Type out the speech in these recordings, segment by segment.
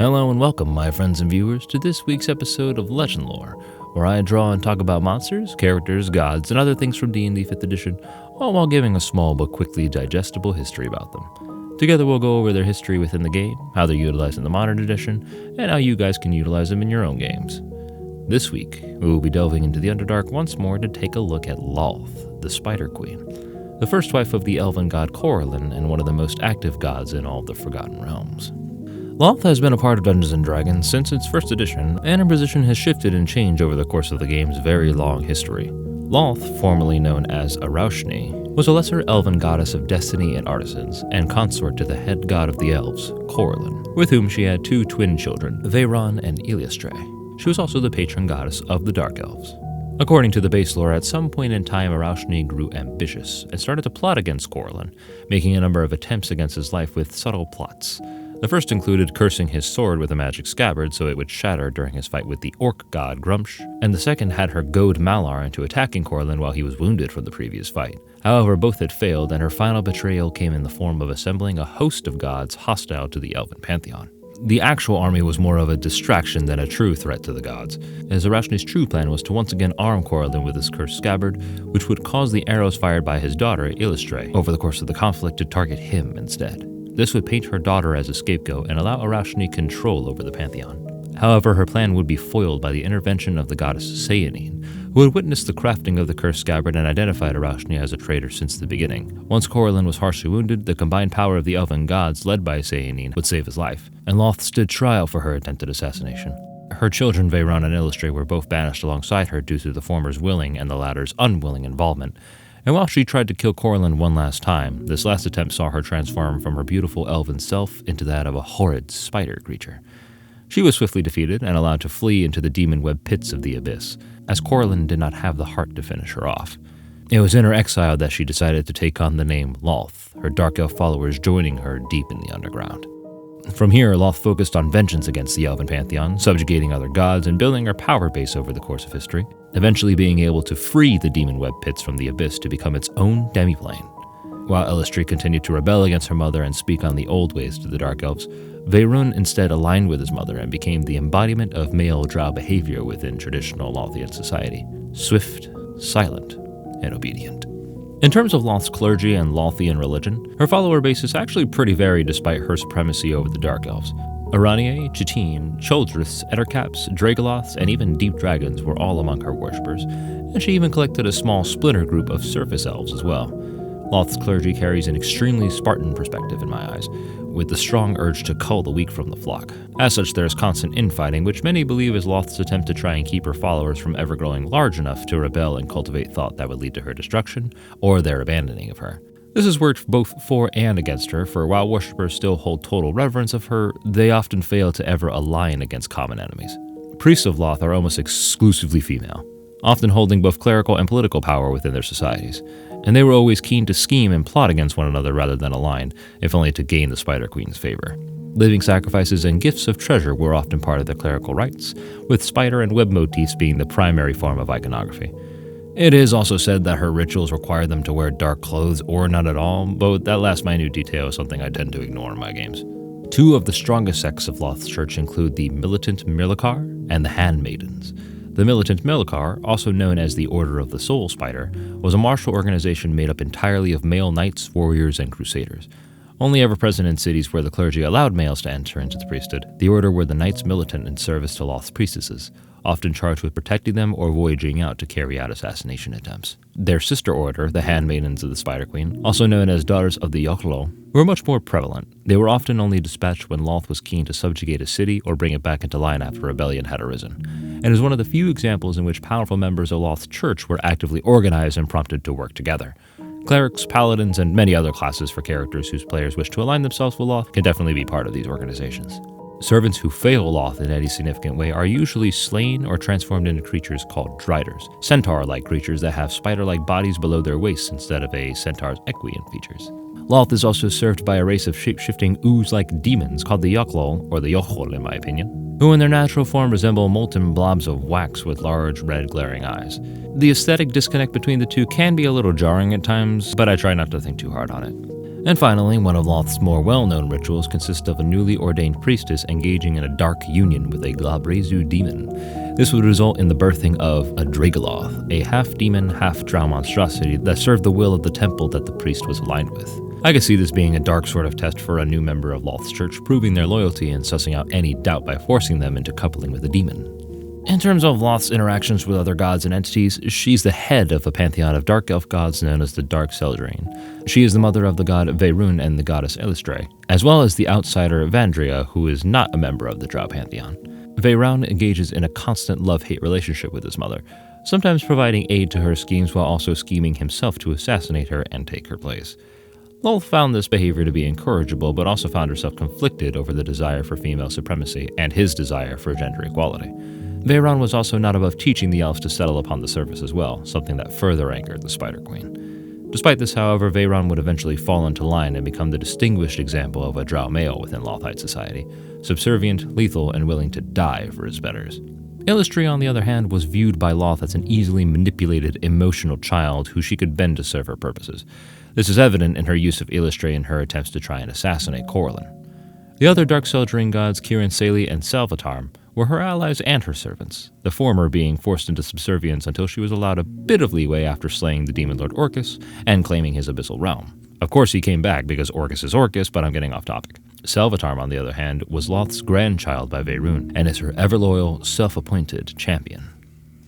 Hello and welcome, my friends and viewers, to this week's episode of Legendlore, where I draw and talk about monsters, characters, gods, and other things from D&D 5th edition, all while giving a small but quickly digestible history about them. Together we'll go over their history within the game, how they're utilized in the modern edition, and how you guys can utilize them in your own games. This week, we will be delving into the Underdark once more to take a look at Lolth, the Spider Queen, the first wife of the elven god Corellon and one of the most active gods in all of the Forgotten Realms. Lolth has been a part of Dungeons & Dragons since its first edition, and her position has shifted and changed over the course of the game's very long history. Lolth, formerly known as Araushni, was a lesser elven goddess of destiny and artisans, and consort to the head god of the elves, Corellon, with whom she had two twin children, Veyron and Iliastre. She was also the patron goddess of the Dark Elves. According to the base lore, at some point in time Araushni grew ambitious and started to plot against Corellon, making a number of attempts against his life with subtle plots. The first included cursing his sword with a magic scabbard so it would shatter during his fight with the orc god Grumsh, and the second had her goad Malar into attacking Corellon while he was wounded from the previous fight. However, both had failed, and her final betrayal came in the form of assembling a host of gods hostile to the elven pantheon. The actual army was more of a distraction than a true threat to the gods, as Araushni's true plan was to once again arm Corellon with his cursed scabbard, which would cause the arrows fired by his daughter Iliastre over the course of the conflict to target him instead. This would paint her daughter as a scapegoat and allow Araushni control over the pantheon. However, her plan would be foiled by the intervention of the goddess Seyanine, who had witnessed the crafting of the cursed scabbard and identified Araushni as a traitor since the beginning. Once Corellon was harshly wounded, the combined power of the elven gods, led by Seyanine, would save his life, and Lolth stood trial for her attempted assassination. Her children Veyron and Iliastre were both banished alongside her due to the former's willing and the latter's unwilling involvement. And while she tried to kill Corellon one last time, this last attempt saw her transform from her beautiful elven self into that of a horrid spider creature. She was swiftly defeated and allowed to flee into the demon web pits of the abyss, as Corellon did not have the heart to finish her off. It was in her exile that she decided to take on the name Lolth, her dark elf followers joining her deep in the underground. From here, Lolth focused on vengeance against the elven pantheon, subjugating other gods and building her power base over the course of history, eventually being able to free the demon web pits from the abyss to become its own demiplane. While Iliastre continued to rebel against her mother and speak on the old ways to the Dark Elves, Veyron instead aligned with his mother and became the embodiment of male drow behavior within traditional Lolthian society: swift, silent, and obedient. In terms of Lolth's clergy and Lolthian religion, her follower base is actually pretty varied despite her supremacy over the Dark Elves. Aranier, Chitine, Choldriths, Ettercaps, Dragoloths, and even Deep Dragons were all among her worshippers, and she even collected a small splinter group of surface elves as well. Lolth's clergy carries an extremely Spartan perspective in my eyes, with the strong urge to cull the weak from the flock. As such, there is constant infighting, which many believe is Lolth's attempt to try and keep her followers from ever growing large enough to rebel and cultivate thought that would lead to her destruction, or their abandoning of her. This has worked both for and against her, for while worshippers still hold total reverence of her, they often fail to ever align against common enemies. Priests of Lolth are almost exclusively female, often holding both clerical and political power within their societies, and they were always keen to scheme and plot against one another rather than align, if only to gain the Spider Queen's favor. Living sacrifices and gifts of treasure were often part of the clerical rites, with spider and web motifs being the primary form of iconography. It is also said that her rituals require them to wear dark clothes or none at all, but that last minute detail is something I tend to ignore in my games. Two of the strongest sects of Lolth's church include the Militant Mirlikar and the Handmaidens. The Militant Mirlikar, also known as the Order of the Soul Spider, was a martial organization made up entirely of male knights, warriors, and crusaders. Only ever present in cities where the clergy allowed males to enter into the priesthood, the order were the knights militant in service to Lolth's priestesses, often charged with protecting them or voyaging out to carry out assassination attempts. Their sister order, the Handmaidens of the Spider Queen, also known as Daughters of the Yochlol, were much more prevalent. They were often only dispatched when Lolth was keen to subjugate a city or bring it back into line after rebellion had arisen, and is one of the few examples in which powerful members of Lolth's church were actively organized and prompted to work together. Clerics, paladins, and many other classes for characters whose players wish to align themselves with Lolth can definitely be part of these organizations. Servants who fail Lolth in any significant way are usually slain or transformed into creatures called Driders, centaur-like creatures that have spider-like bodies below their waists instead of a centaur's equian features. Lolth is also served by a race of shape-shifting ooze-like demons called the Yochlol, or the Yochol in my opinion, who in their natural form resemble molten blobs of wax with large, red, glaring eyes. The aesthetic disconnect between the two can be a little jarring at times, but I try not to think too hard on it. And finally, one of Lolth's more well-known rituals consists of a newly ordained priestess engaging in a dark union with a Glabrezu demon. This would result in the birthing of a Dragoloth, a half-demon, half-drow monstrosity that served the will of the temple that the priest was aligned with. I could see this being a dark sort of test for a new member of Lolth's church, proving their loyalty and sussing out any doubt by forcing them into coupling with a demon. In terms of Lolth's interactions with other gods and entities, she's the head of a pantheon of dark elf gods known as the Dark Seldrain. She is the mother of the god Veyrun and the goddess Elistre, as well as the outsider Vandria, who is not a member of the Drow pantheon. Veyrun engages in a constant love-hate relationship with his mother, sometimes providing aid to her schemes while also scheming himself to assassinate her and take her place. Lolth found this behavior to be incorrigible, but also found herself conflicted over the desire for female supremacy and his desire for gender equality. Veyrun was also not above teaching the elves to settle upon the surface as well, something that further angered the Spider Queen. Despite this, however, Veyrun would eventually fall into line and become the distinguished example of a drow male within Lolthite society, subservient, lethal, and willing to die for his betters. Elistre, on the other hand, was viewed by Lolth as an easily manipulated, emotional child who she could bend to serve her purposes. This is evident in her use of Elistre in her attempts to try and assassinate Corellon. The other Dark Seldrain gods, Kirin Sali and Salvatarm, were her allies and her servants, the former being forced into subservience until she was allowed a bit of leeway after slaying the demon lord Orcus and claiming his abyssal realm. Of course he came back because Orcus is Orcus, but I'm getting off topic. Salvatarm, on the other hand, was Lolth's grandchild by Veyrun and is her ever-loyal, self-appointed champion.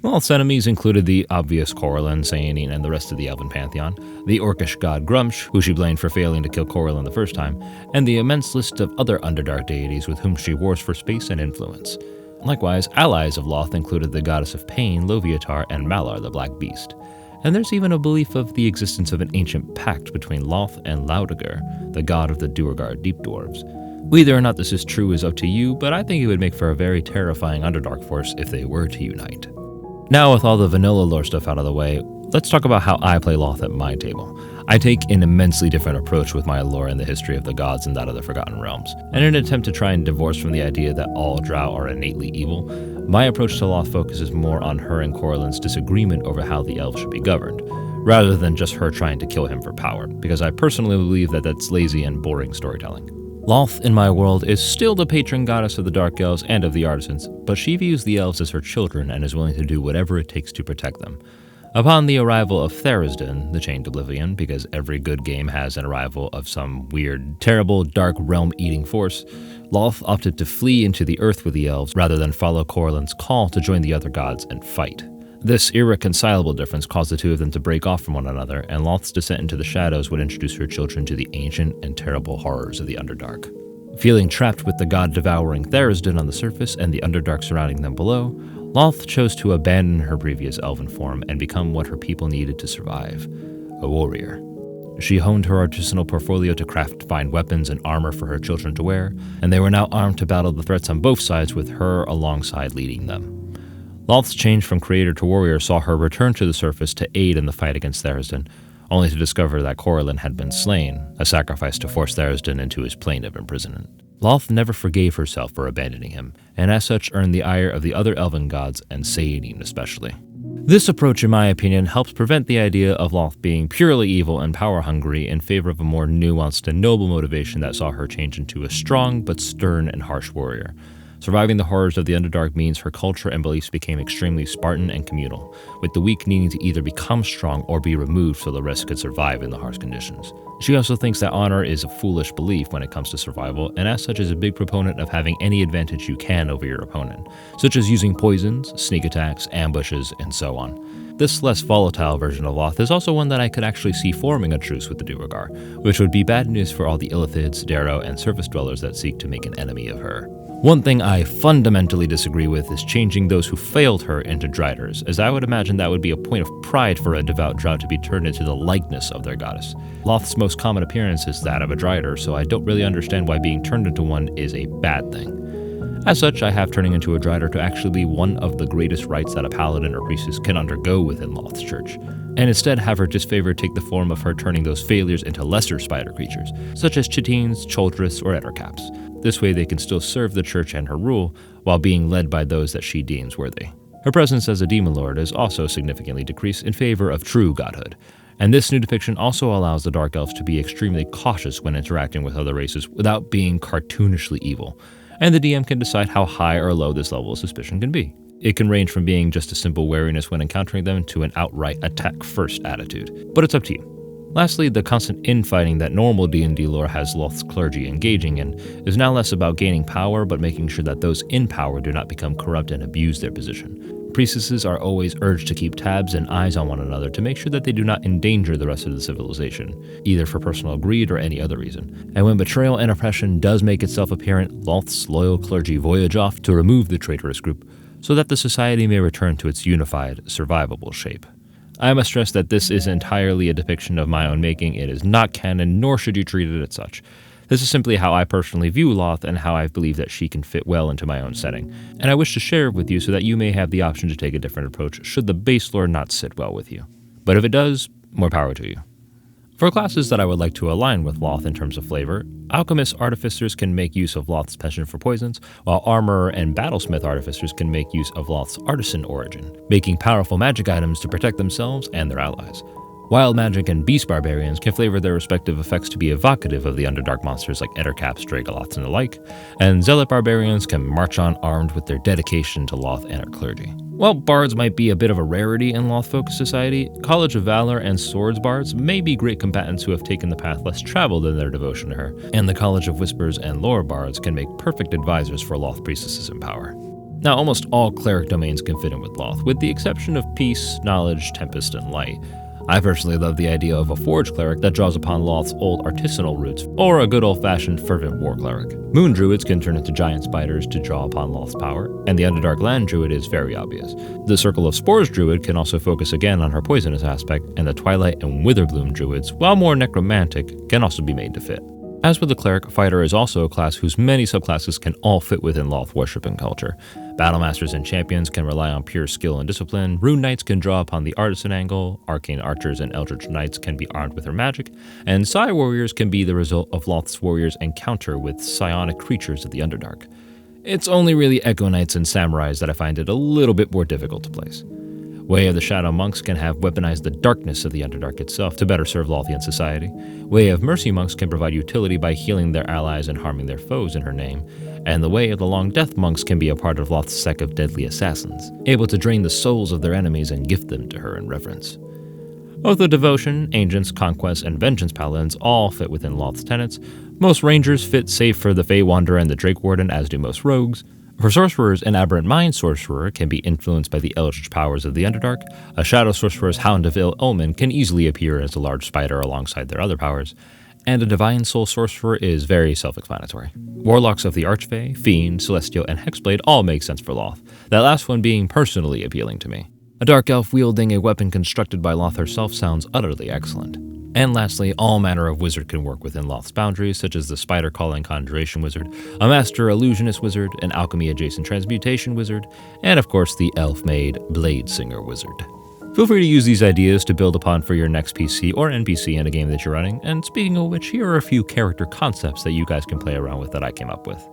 Lolth's enemies included the obvious Corellon, Sayanine, and the rest of the elven pantheon, the orcish god Grumsh, who she blamed for failing to kill Corellon the first time, and the immense list of other Underdark deities with whom she wars for space and influence. Likewise, allies of Lolth included the goddess of pain, Loviatar, and Malar the Black Beast. And there's even a belief of the existence of an ancient pact between Lolth and Laudagr, the god of the Duergar Deep Dwarves. Whether or not this is true is up to you, but I think it would make for a very terrifying Underdark force if they were to unite. Now, with all the vanilla lore stuff out of the way, let's talk about how I play Lolth at my table. I take an immensely different approach with my lore and the history of the gods and that of the Forgotten Realms. In an attempt to try and divorce from the idea that all drow are innately evil, my approach to Lolth focuses more on her and Corellon's disagreement over how the elves should be governed, rather than just her trying to kill him for power, because I personally believe that that's lazy and boring storytelling. Lolth, in my world, is still the patron goddess of the Dark Elves and of the Artisans, but she views the elves as her children and is willing to do whatever it takes to protect them. Upon the arrival of Therisden, the Chained Oblivion, because every good game has an arrival of some weird, terrible, dark realm-eating force, Lolth opted to flee into the earth with the elves rather than follow Corellon's call to join the other gods and fight. This irreconcilable difference caused the two of them to break off from one another, and Lolth's descent into the shadows would introduce her children to the ancient and terrible horrors of the Underdark. Feeling trapped with the god-devouring Therisden on the surface and the Underdark surrounding them below, Lolth chose to abandon her previous elven form and become what her people needed to survive, a warrior. She honed her artisanal portfolio to craft fine weapons and armor for her children to wear, and they were now armed to battle the threats on both sides with her alongside leading them. Lolth's change from creator to warrior saw her return to the surface to aid in the fight against Therisden, only to discover that Corellon had been slain, a sacrifice to force Therisden into his plane of imprisonment. Lolth never forgave herself for abandoning him, and as such earned the ire of the other elven gods and Sayanine especially. This approach, in my opinion, helps prevent the idea of Lolth being purely evil and power-hungry in favor of a more nuanced and noble motivation that saw her change into a strong but stern and harsh warrior. Surviving the horrors of the Underdark means her culture and beliefs became extremely Spartan and communal, with the weak needing to either become strong or be removed so the rest could survive in the harsh conditions. She also thinks that honor is a foolish belief when it comes to survival, and as such is a big proponent of having any advantage you can over your opponent, such as using poisons, sneak attacks, ambushes, and so on. This less volatile version of Lolth is also one that I could actually see forming a truce with the Duergar, which would be bad news for all the Illithids, Darrow, and surface dwellers that seek to make an enemy of her. One thing I fundamentally disagree with is changing those who failed her into Driders, as I would imagine that would be a point of pride for a devout drow to be turned into the likeness of their goddess. Lolth's most common appearance is that of a Drider, so I don't really understand why being turned into one is a bad thing. As such, I have turning into a Drider to actually be one of the greatest rites that a paladin or priestess can undergo within Lolth's church, and instead have her disfavor take the form of her turning those failures into lesser spider creatures, such as Chitines, Choldriths, or Ettercaps. This way they can still serve the church and her rule, while being led by those that she deems worthy. Her presence as a demon lord is also significantly decreased in favor of true godhood. And this new depiction also allows the Dark Elves to be extremely cautious when interacting with other races without being cartoonishly evil, and the DM can decide how high or low this level of suspicion can be. It can range from being just a simple wariness when encountering them to an outright attack-first attitude, but it's up to you. Lastly, the constant infighting that normal D&D lore has Lolth's Clergy engaging in is now less about gaining power, but making sure that those in power do not become corrupt and abuse their position. Priestesses are always urged to keep tabs and eyes on one another to make sure that they do not endanger the rest of the civilization, either for personal greed or any other reason. And when betrayal and oppression does make itself apparent, Lolth's loyal clergy voyage off to remove the traitorous group, so that the society may return to its unified, survivable shape. I must stress that this is entirely a depiction of my own making. It is not canon, nor should you treat it as such. This is simply how I personally view Lolth and how I believe that she can fit well into my own setting, and I wish to share it with you so that you may have the option to take a different approach should the base lore not sit well with you. But if it does, more power to you. For classes that I would like to align with Lolth in terms of flavor, Alchemist Artificers can make use of Lolth's penchant for poisons, while Armorer and Battlesmith Artificers can make use of Lolth's artisan origin, making powerful magic items to protect themselves and their allies. Wild Magic and Beast Barbarians can flavor their respective effects to be evocative of the Underdark monsters like Ettercaps, Dragoloths, and the like, and Zealot Barbarians can march on armed with their dedication to Lolth and her clergy. While bards might be a bit of a rarity in Lolth-focused society, College of Valor and Swords bards may be great combatants who have taken the path less traveled in their devotion to her, and the College of Whispers and Lore bards can make perfect advisors for Lolth priestesses in power. Now, almost all cleric domains can fit in with Lolth, with the exception of Peace, Knowledge, Tempest, and Light. I personally love the idea of a Forge Cleric that draws upon Lolth's old artisanal roots, or a good old-fashioned Fervent War Cleric. Moon Druids can turn into giant spiders to draw upon Lolth's power, and the Underdark Land Druid is very obvious. The Circle of Spores Druid can also focus again on her poisonous aspect, and the Twilight and Witherbloom Druids, while more necromantic, can also be made to fit. As with the Cleric, Fighter is also a class whose many subclasses can all fit within Lolth worship and culture. Battlemasters and Champions can rely on pure skill and discipline, Rune Knights can draw upon the Artisan angle, Arcane Archers and Eldritch Knights can be armed with their magic, and Psi Warriors can be the result of Lolth's Warriors' encounter with psionic creatures of the Underdark. It's only really Echo Knights and Samurais that I find it a little bit more difficult to place. Way of the Shadow Monks can have weaponized the darkness of the Underdark itself to better serve Lolthian society. Way of Mercy Monks can provide utility by healing their allies and harming their foes in her name. And the Way of the Long Death Monks can be a part of Lolth's sect of deadly assassins, able to drain the souls of their enemies and gift them to her in reverence. Both the Devotion, Ancients, Conquest, and Vengeance Paladins all fit within Lolth's tenets. Most Rangers fit save for the Fey Wanderer and the Drake Warden, as do most Rogues. For Sorcerers, an Aberrant Mind Sorcerer can be influenced by the eldritch powers of the Underdark. A Shadow Sorcerer's Hound of Ill Omen can easily appear as a large spider alongside their other powers. And a Divine Soul Sorcerer is very self-explanatory. Warlocks of the Archfey, Fiend, Celestial, and Hexblade all make sense for Lolth, that last one being personally appealing to me. A Dark Elf wielding a weapon constructed by Lolth herself sounds utterly excellent. And lastly, all manner of wizard can work within Lolth's boundaries, such as the Spider-Calling Conjuration Wizard, a Master Illusionist Wizard, an Alchemy-adjacent Transmutation Wizard, and of course the Elf-made Blade Singer Wizard. Feel free to use these ideas to build upon for your next PC or NPC in a game that you're running, and speaking of which, here are a few character concepts that you guys can play around with that I came up with.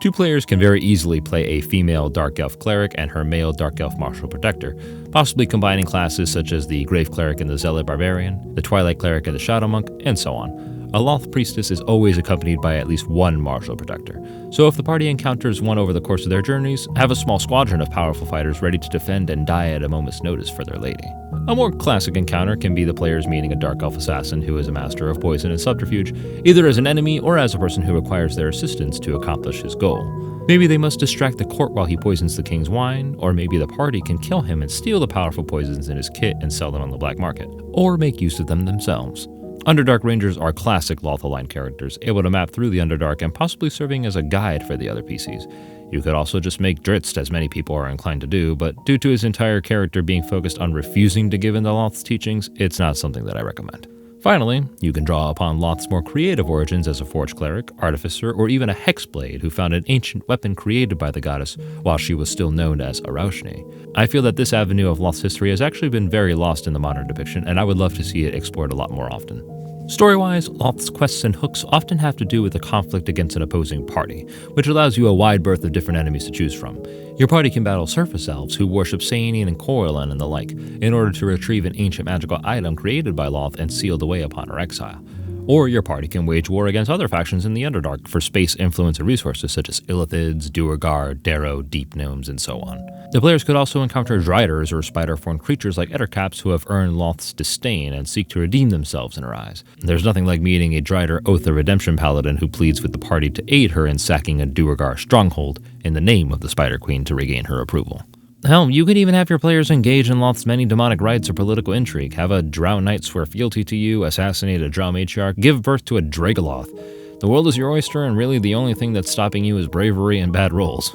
Two players can very easily play a female Dark Elf Cleric and her male Dark Elf Martial Protector, possibly combining classes such as the Grave Cleric and the Zealot Barbarian, the Twilight Cleric and the Shadow Monk, and so on. A Lolth Priestess is always accompanied by at least one Martial Protector, so if the party encounters one over the course of their journeys, have a small squadron of powerful fighters ready to defend and die at a moment's notice for their lady. A more classic encounter can be the players meeting a Dark Elf Assassin who is a master of poison and subterfuge, either as an enemy or as a person who requires their assistance to accomplish his goal. Maybe they must distract the court while he poisons the king's wine, or maybe the party can kill him and steal the powerful poisons in his kit and sell them on the black market, or make use of them themselves. Underdark Rangers are classic Lolth-aligned characters, able to map through the Underdark and possibly serving as a guide for the other PCs. You could also just make Dritz, as many people are inclined to do, but due to his entire character being focused on refusing to give in to Lolth's teachings, it's not something that I recommend. Finally, you can draw upon Lolth's more creative origins as a Forge Cleric, Artificer, or even a Hexblade who found an ancient weapon created by the goddess while she was still known as Araushni. I feel that this avenue of Lolth's history has actually been very lost in the modern depiction, and I would love to see it explored a lot more often. Story-wise, Lolth's quests and hooks often have to do with a conflict against an opposing party, which allows you a wide berth of different enemies to choose from. Your party can battle surface elves who worship Sainian and Corellon and the like, in order to retrieve an ancient magical item created by Lolth and sealed away upon her exile. Or your party can wage war against other factions in the Underdark for space, influence, and resources such as Illithids, Duergar, Darrow, Deep Gnomes, and so on. The players could also encounter Driders or spider-formed creatures like Ettercaps who have earned Lolth's disdain and seek to redeem themselves in her eyes. There's nothing like meeting a Drider Oath of Redemption paladin who pleads with the party to aid her in sacking a Duergar stronghold in the name of the Spider Queen to regain her approval. Hell, you could even have your players engage in Lolth's many demonic rites or political intrigue, have a Drow Knight swear fealty to you, assassinate a Drow Matriarch, give birth to a Dragoloth. The world is your oyster, and really the only thing that's stopping you is bravery and bad rolls.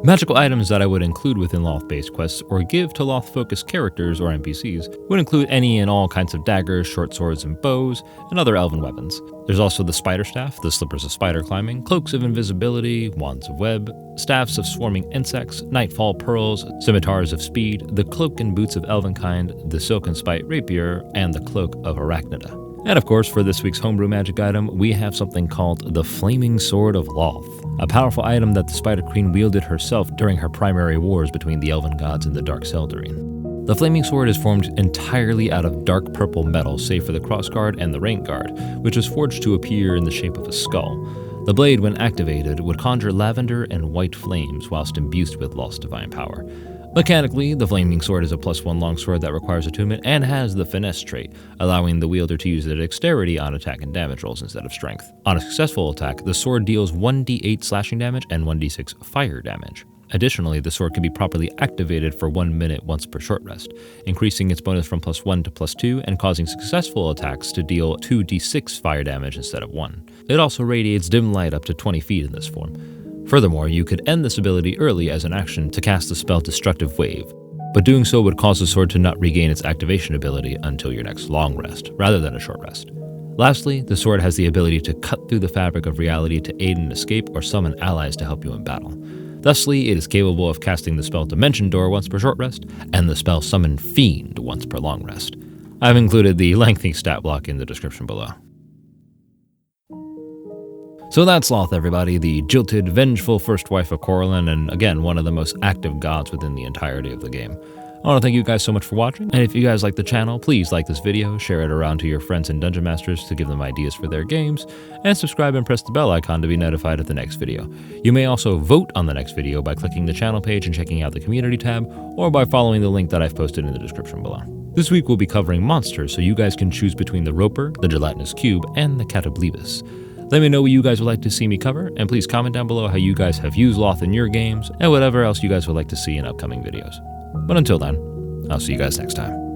Magical items that I would include within Lolth-based quests or give to Lolth-focused characters or NPCs would include any and all kinds of daggers, short swords, and bows, and other elven weapons. There's also the Spider Staff, the Slippers of Spider Climbing, Cloaks of Invisibility, Wands of Web, Staffs of Swarming Insects, Nightfall Pearls, Scimitars of Speed, the Cloak and Boots of Elvenkind, the Silken Spite Rapier, and the Cloak of Arachnida. And of course, for this week's homebrew magic item, we have something called the Flaming Sword of Lolth, a powerful item that the Spider Queen wielded herself during her primary wars between the elven gods and the Dark Seldarine. The Flaming Sword is formed entirely out of dark purple metal, save for the crossguard and the rank guard, which is forged to appear in the shape of a skull. The blade, when activated, would conjure lavender and white flames whilst imbued with Lolth's divine power. Mechanically, the Flaming Sword is a +1 longsword that requires attunement and has the Finesse trait, allowing the wielder to use their dexterity on attack and damage rolls instead of strength. On a successful attack, the sword deals 1d8 slashing damage and 1d6 fire damage. Additionally, the sword can be properly activated for 1 minute once per short rest, increasing its bonus from +1 to +2 and causing successful attacks to deal 2d6 fire damage instead of 1. It also radiates dim light up to 20 feet in this form. Furthermore, you could end this ability early as an action to cast the spell Destructive Wave, but doing so would cause the sword to not regain its activation ability until your next long rest, rather than a short rest. Lastly, the sword has the ability to cut through the fabric of reality to aid in escape or summon allies to help you in battle. Thusly, it is capable of casting the spell Dimension Door once per short rest, and the spell Summon Fiend once per long rest. I've included the lengthy stat block in the description below. So that's Lolth, everybody, the jilted, vengeful first wife of Corellon, and again, one of the most active gods within the entirety of the game. I want to thank you guys so much for watching, and if you guys like the channel, please like this video, share it around to your friends and dungeon masters to give them ideas for their games, and subscribe and press the bell icon to be notified of the next video. You may also vote on the next video by clicking the channel page and checking out the community tab, or by following the link that I've posted in the description below. This week we'll be covering monsters, so you guys can choose between the Roper, the Gelatinous Cube, and the Catablebus. Let me know what you guys would like to see me cover, and please comment down below how you guys have used Lolth in your games, and whatever else you guys would like to see in upcoming videos. But until then, I'll see you guys next time.